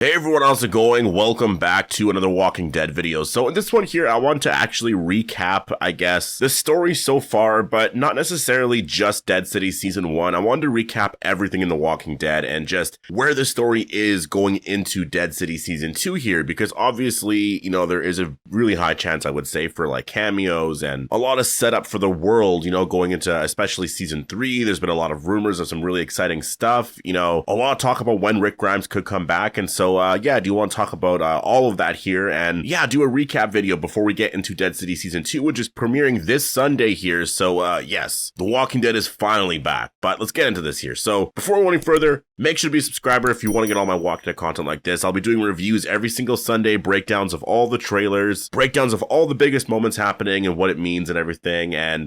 Hey everyone, how's it going? Welcome back to another Walking Dead video. So in this one here, I want to actually recap, I guess, the story so far, but not necessarily just Dead City Season 1. I wanted to recap everything in The Walking Dead and just where the story is going into Dead City Season 2 here, because obviously, there is a really high chance, I would say, for like cameos and a lot of setup for the world, going into especially Season 3. There's been a lot of rumors of some really exciting stuff, a lot of talk about when Rick Grimes could come back, and so do you want to talk about all of that here and do a recap video before we get into Dead City Season 2, which is premiering this Sunday here. So yes, The Walking Dead is finally back, but let's get into this here. So before we go any further, make sure to be a subscriber if you want to get all my Walking Dead content like this. I'll be doing reviews every single Sunday, breakdowns of all the trailers, breakdowns of all the biggest moments happening and what it means and everything, and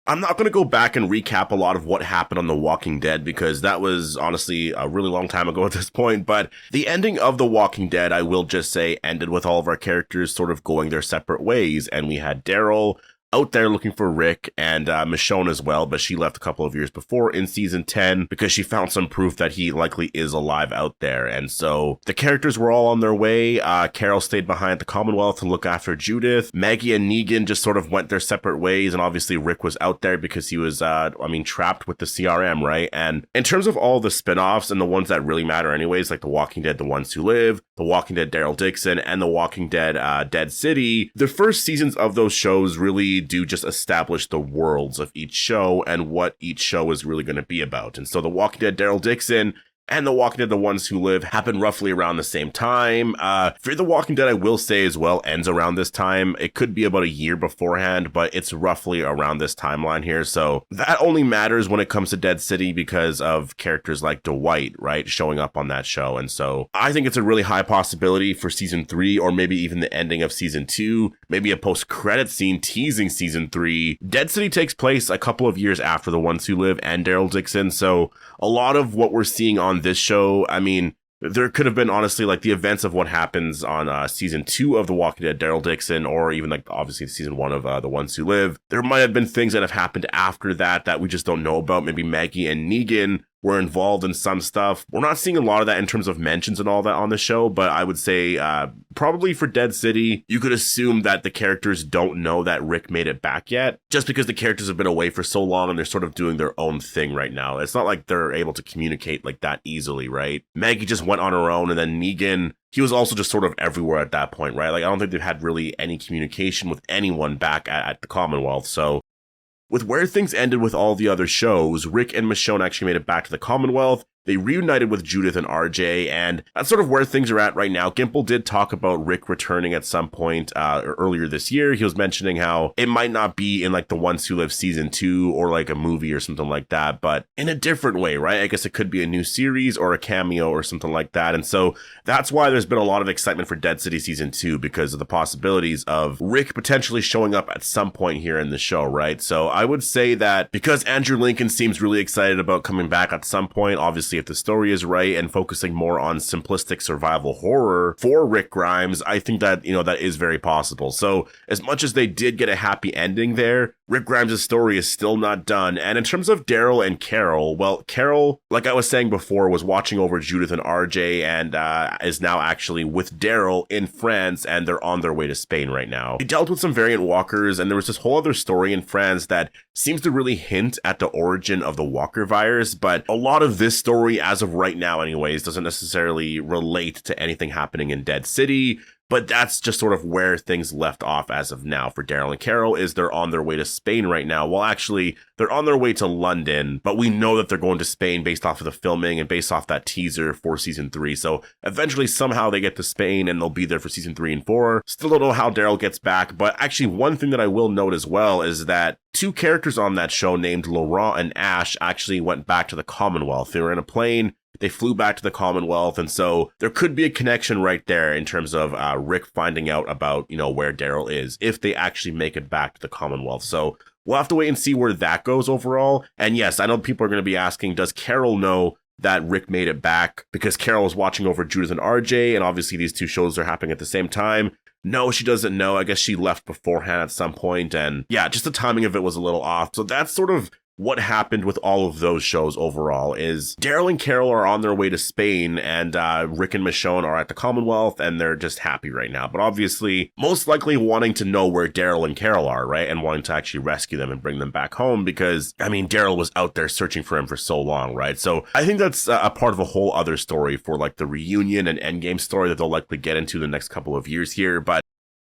I'm not going to go back and recap a lot of what happened on The Walking Dead because that was honestly a really long time ago at this point, but the ending of The Walking Dead, I will just say, ended with all of our characters sort of going their separate ways, and we had Daryl out there looking for Rick and Michonne as well, but she left a couple of years before in season 10 because she found some proof that he likely is alive out there. And so the characters were all on their way. Carol stayed behind at the Commonwealth to look after Judith. Maggie and Negan just sort of went their separate ways, and obviously Rick was out there because he was, trapped with the CRM, right? And in terms of all the spin-offs and the ones that really matter anyways, like The Walking Dead, The Ones Who Live, The Walking Dead, Daryl Dixon, and The Walking Dead, Dead City, the first seasons of those shows really do just establish the worlds of each show and what each show is really going to be about. And so The Walking Dead, Daryl Dixon, and The Walking Dead, The Ones Who Live happened roughly around the same time. Fear the Walking Dead, I will say as well, ends around this time. It could be about a year beforehand, but it's roughly around this timeline here. So that only matters when it comes to Dead City because of characters like Dwight, right, showing up on that show. And so I think it's a really high possibility for season 3, or maybe even the ending of season 2, maybe a post-credit scene teasing season 3. Dead City takes place a couple of years after The Ones Who Live and Daryl Dixon. So a lot of what we're seeing on this show, there could have been honestly like the events of what happens on season 2 of The Walking Dead, Daryl Dixon, or even like obviously season 1 of The Ones Who Live. There might have been things that have happened after that we just don't know about. Maybe Maggie and Negan were involved in some stuff. We're not seeing a lot of that in terms of mentions and all that on the show, but I would say probably for Dead City, you could assume that the characters don't know that Rick made it back yet, just because the characters have been away for so long and they're sort of doing their own thing right now. It's not like they're able to communicate like that easily, right? Maggie just went on her own, and then Negan, he was also just sort of everywhere at that point, right? Like, I don't think they've had really any communication with anyone back at the Commonwealth, so with where things ended with all the other shows, Rick and Michonne actually made it back to the Commonwealth. They reunited with Judith and RJ, and that's sort of where things are at right now. Gimple did talk about Rick returning at some point earlier this year. He was mentioning how it might not be in like The Ones Who Live season 2 or like a movie or something like that, but in a different way, right? I guess it could be a new series or a cameo or something like that. And so that's why there's been a lot of excitement for Dead City season 2, because of the possibilities of Rick potentially showing up at some point here in the show, right? So I would say that because Andrew Lincoln seems really excited about coming back at some point, obviously if the story is right and focusing more on simplistic survival horror for Rick Grimes, I think that, that is very possible. So as much as they did get a happy ending there, Rick Grimes' story is still not done. And in terms of Daryl and Carol, well, Carol, like I was saying before, was watching over Judith and RJ and is now actually with Daryl in France, and they're on their way to Spain right now. They dealt with some variant walkers, and there was this whole other story in France that seems to really hint at the origin of the walker virus, but a lot of this story, as of right now anyways, doesn't necessarily relate to anything happening in Dead City. But that's just sort of where things left off as of now for Daryl and Carol, is they're on their way to Spain right now. Well, actually, they're on their way to London, but we know that they're going to Spain based off of the filming and based off that teaser for season 3. So eventually, somehow they get to Spain and they'll be there for season 3 and 4. Still don't know how Daryl gets back, but actually one thing that I will note as well is that 2 characters on that show named Laurent and Ash actually went back to the Commonwealth. They were in a plane. They flew back to the Commonwealth, and so there could be a connection right there in terms of Rick finding out about, where Daryl is, if they actually make it back to the Commonwealth. So we'll have to wait and see where that goes overall. And yes, I know people are going to be asking, does Carol know that Rick made it back? Because Carol was watching over Judith and RJ, and obviously these 2 shows are happening at the same time. No, she doesn't know. I guess she left beforehand at some point, and yeah, just the timing of it was a little off. So that's sort of what happened with all of those shows overall is Daryl and Carol are on their way to Spain, and Rick and Michonne are at the Commonwealth, and they're just happy right now. But obviously, most likely wanting to know where Daryl and Carol are, right? And wanting to actually rescue them and bring them back home because, I mean, Daryl was out there searching for him for so long, right? So I think that's a part of a whole other story for like the reunion and endgame story that they'll likely get into the next couple of years here. But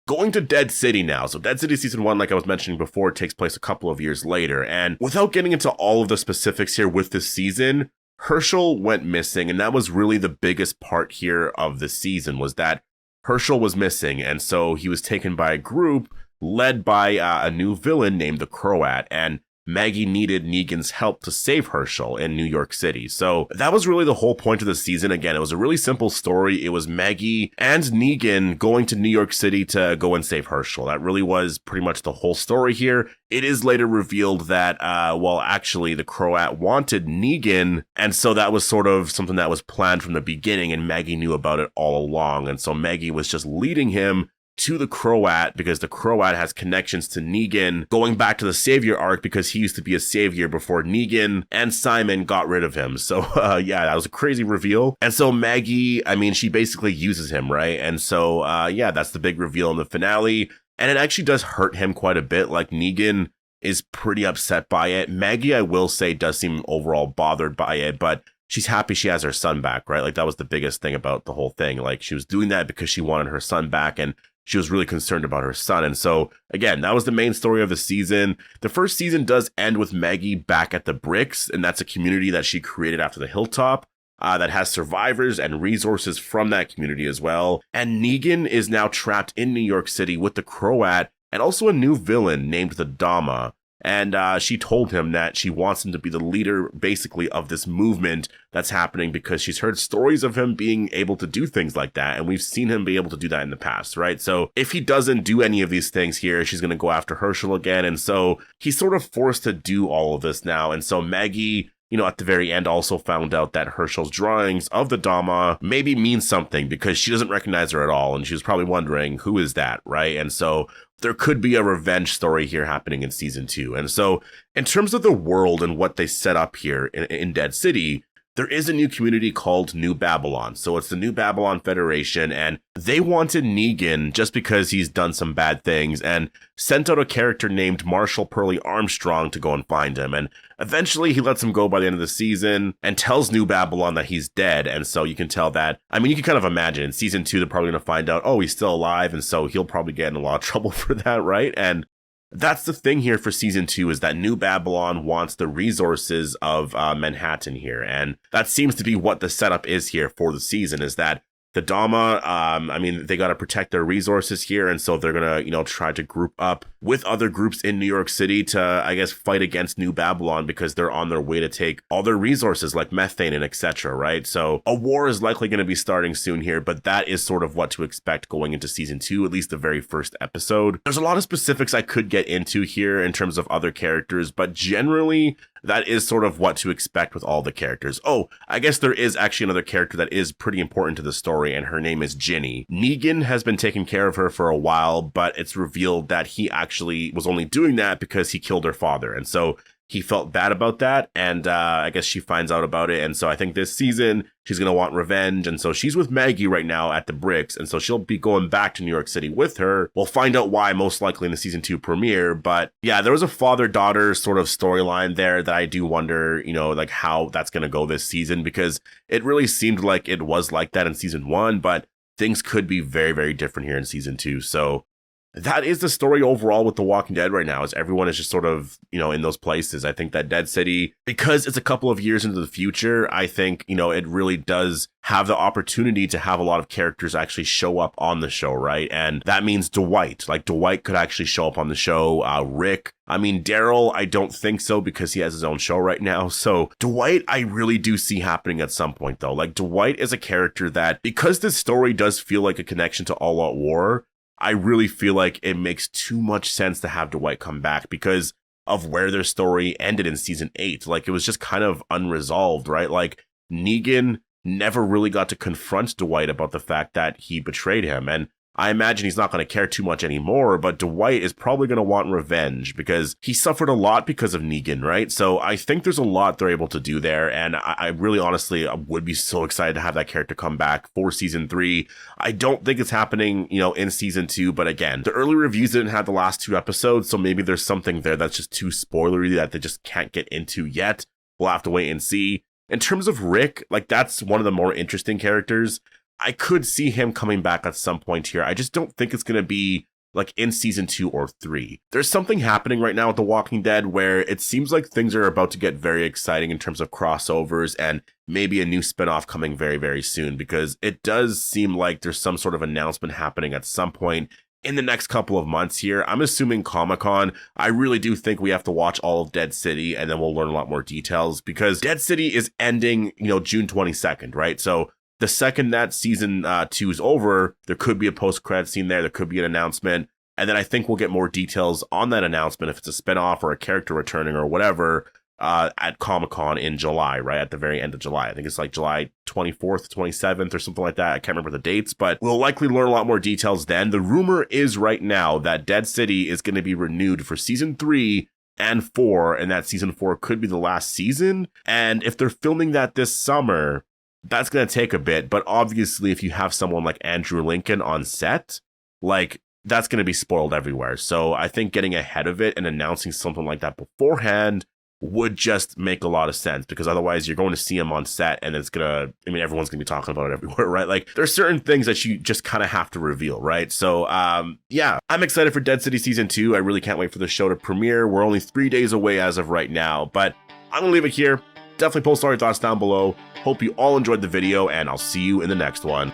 going to Dead City now. So Dead City Season 1, like I was mentioning before, takes place a couple of years later. And without getting into all of the specifics here with this season, Herschel went missing. And that was really the biggest part here of the season, was that Herschel was missing. And so he was taken by a group led by a new villain named the Croat. And Maggie needed Negan's help to save Herschel in New York City. So that was really the whole point of the season. Again, it was a really simple story. It was Maggie and Negan going to New York City to go and save Herschel. That really was pretty much the whole story here. It is later revealed that, well, actually the Croat wanted Negan. And so that was sort of something that was planned from the beginning, and Maggie knew about it all along. And so Maggie was just leading him to the Croat because the Croat has connections to Negan, going back to the Savior arc because he used to be a savior before Negan and Simon got rid of him. So yeah, that was a crazy reveal. And so Maggie, I mean, she basically uses him, right? And so yeah, that's the big reveal in the finale. And it actually does hurt him quite a bit. Like, Negan is pretty upset by it. Maggie, I will say, does seem overall bothered by it, but she's happy she has her son back, right? Like, that was the biggest thing about the whole thing. Like, she was doing that because she wanted her son back, and she was really concerned about her son. And so, again, that was the main story of the season. The first season does end with Maggie back at the Bricks, and that's a community that she created after the Hilltop that has survivors and resources from that community as well. And Negan is now trapped in New York City with the Croat and also a new villain named the Dama. And she told him that she wants him to be the leader, basically, of this movement that's happening because she's heard stories of him being able to do things like that. And we've seen him be able to do that in the past, right? So if he doesn't do any of these things here, she's going to go after Herschel again. And so he's sort of forced to do all of this now. And so Maggie, you know, at the very end also found out that Herschel's drawings of the Dama maybe mean something because she doesn't recognize her at all. And she was probably wondering, who is that, right? And so there could be a revenge story here happening in season 2. And so in terms of the world and what they set up here in Dead City, there is a new community called New Babylon. So it's the New Babylon Federation, and they wanted Negan just because he's done some bad things and sent out a character named Marshall Pearly Armstrong to go and find him. And eventually he lets him go by the end of the season and tells New Babylon that he's dead. And so you can tell that, I mean, you can kind of imagine in season 2, they're probably going to find out, oh, he's still alive. And so he'll probably get in a lot of trouble for that, right? And that's the thing here for season 2, is that New Babylon wants the resources of Manhattan here. And that seems to be what the setup is here for the season, is that the Dama, I mean, they got to protect their resources here. And so they're going to, you know, try to group up with other groups in New York City to, I guess, fight against New Babylon because they're on their way to take all their resources like methane and etc. Right? So a war is likely going to be starting soon here, but that is sort of what to expect going into season 2, at least the very first episode. There's a lot of specifics I could get into here in terms of other characters, but generally that is sort of what to expect with all the characters. Oh, I guess there is actually another character that is pretty important to the story, and her name is Ginny. Negan has been taking care of her for a while, but it's revealed that he actually was only doing that because he killed her father. And so he felt bad about that, and I guess she finds out about it. And so I think this season she's going to want revenge. And so she's with Maggie right now at the Bricks, and so she'll be going back to New York City with her. We'll find out why most likely in the season 2 premiere. But yeah, there was a father-daughter sort of storyline there that I do wonder, you know, like how that's going to go this season, because it really seemed like it was like that in season 1, but things could be very, very different here in season 2. So that is the story overall with The Walking Dead right now, is everyone is just sort of, you know, in those places. I think that Dead City, because it's a couple of years into the future, I think, you know, it really does have the opportunity to have a lot of characters actually show up on the show, right? And that means Dwight. Like, Dwight could actually show up on the show. Rick. I mean, Daryl, I don't think so because he has his own show right now. So Dwight, I really do see happening at some point, though. Like, Dwight is a character that, because this story does feel like a connection to All Out War, I really feel like it makes too much sense to have Dwight come back because of where their story ended in season 8. Like, it was just kind of unresolved, right? Like, Negan never really got to confront Dwight about the fact that he betrayed him. And I imagine he's not going to care too much anymore, but Dwight is probably going to want revenge because he suffered a lot because of Negan, right? So I think there's a lot they're able to do there, and I really honestly would be so excited to have that character come back for season 3. I don't think it's happening, you know, in season 2, but again, the early reviews didn't have the last 2 episodes, so maybe there's something there that's just too spoilery that they just can't get into yet. We'll have to wait and see. In terms of Rick, like, that's one of the more interesting characters. I could see him coming back at some point here. I just don't think it's going to be like in season 2 or 3. There's something happening right now with The Walking Dead where it seems like things are about to get very exciting in terms of crossovers and maybe a new spinoff coming very, very soon, because it does seem like there's some sort of announcement happening at some point in the next couple of months here. I'm assuming Comic-Con. I really do think we have to watch all of Dead City and then we'll learn a lot more details, because Dead City is ending, you know, June 22nd, right? So the second that season 2 is over, there could be a post-credit scene there. There could be an announcement. And then I think we'll get more details on that announcement, if it's a spinoff or a character returning or whatever, at Comic-Con in July, right? At the very end of July. I think it's like July 24th, 27th or something like that. I can't remember the dates, but we'll likely learn a lot more details then. The rumor is right now that Dead City is going to be renewed for season 3 and 4, and that season 4 could be the last season. And if they're filming that this summer, that's going to take a bit, but obviously if you have someone like Andrew Lincoln on set, like, that's going to be spoiled everywhere. So I think getting ahead of it and announcing something like that beforehand would just make a lot of sense, because otherwise you're going to see him on set and it's going to, I mean, everyone's going to be talking about it everywhere, right? Like, there's certain things that you just kind of have to reveal, right? So, yeah, I'm excited for Dead City Season 2. I really can't wait for the show to premiere. We're only 3 days away as of right now, but I'm going to leave it here. Definitely post all your thoughts down below. Hope you all enjoyed the video, and I'll see you in the next one.